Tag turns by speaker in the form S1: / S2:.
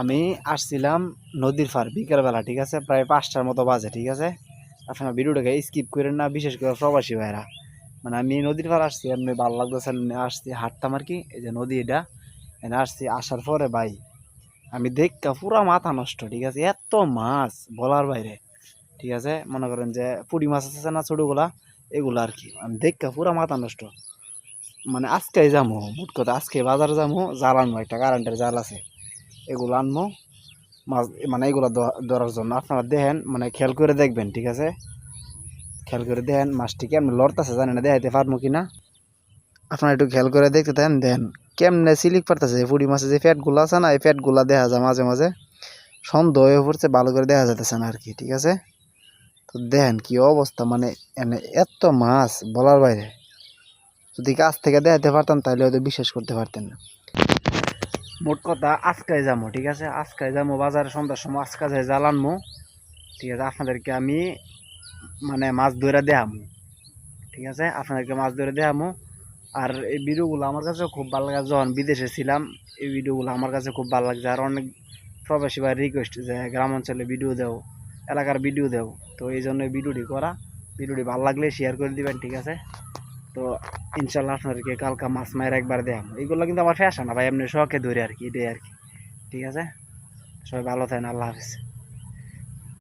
S1: আমি আসছিলাম নদীর পার বিকেলবেলা, ঠিক আছে, প্রায় 5টার মতো বাজে, ঠিক আছে। আপনারা ভিডিওটাকে স্কিপ করেন না, বিশেষ করে প্রবাসী ভাইরা। মানে আমি নদীর পার আসছি, এমনি ভালো লাগতেছে, আসছি হাঁটতাম আর কি, এই যে নদী এটা, এনে আসছি। আসার পরে ভাই আমি দেখা পুরা মাথা নষ্ট, ঠিক আছে, এত মাছ বলার বাইরে, ঠিক আছে। মনে করেন যে পুঁটি মাছ আছে না ছোটোগুলা, এগুলো আর কি, আমি দেখা পুরা মাথা নষ্ট। মানে আজকে যাবো, মোট কথা আজকে বাজারে যাবো, জাল আনবো, একটা কারেন্টের জাল আছে, এগুলো আনবো মাছ, মানে এগুলো ধরার জন্য। আপনারা দেখেন, মানে খেয়াল করে দেখবেন, ঠিক আছে, খেয়াল করে দেখেন মাছটি কেমন লড়তেছে, জানি না দেখাইতে পারবো কিনা। আপনারা একটু খেয়াল করে দেখতে দেন, দেন কেমনে সিলিক পারতেছে। পুঁটি মাছের যে ফ্যাটগুলো আছে না, এই ফ্যাটগুলো দেখা যায় মাঝে মাঝে, সন্দেহ হয়ে পড়ছে, ভালো করে দেখা যাইতেছে না আর কি, ঠিক আছে। তো দেখেন কি অবস্থা, মানে এনে এত মাছ বলার বাইরে। যদি কাছ থেকে দেখাতে পারতাম তাহলে হয়তো বিশ্বাস করতে পারতেন না। মোট কথা আজকে যাবো, ঠিক আছে, আজকে যাবো বাজারে সন্ধ্যার সময়, আজকে যাই জাল আনবো, ঠিক আছে। আপনাদেরকে আমি মানে মাছ ধরে দেখামো, ঠিক আছে, আপনাদেরকে মাছ ধরে দেখামো। আর এই ভিডিওগুলো আমার কাছে খুব ভালো লাগে, যখন বিদেশে ছিলাম এই ভিডিওগুলো আমার কাছে খুব ভালো লাগছে। আর অনেক প্রবাসী ভাই রিকোয়েস্ট যে গ্রাম অঞ্চলে ভিডিও দেও, এলাকার ভিডিও দেও, তো এই জন্য ভিডিওটি করা। ভিডিওটি ভালো লাগলে শেয়ার করে দিবেন, ঠিক আছে। তো ইনশাল্লাহ আপনাদেরকে কালকা মাছ মায়ের একবার দেখাম। এইগুলো কিন্তু আমার ফ্যাশন না ভাই, এমনি শখে ধরে আর কি, এটাই আর কি, ঠিক আছে। সবাই ভালো থাকেন, আল্লাহ হাফিজ।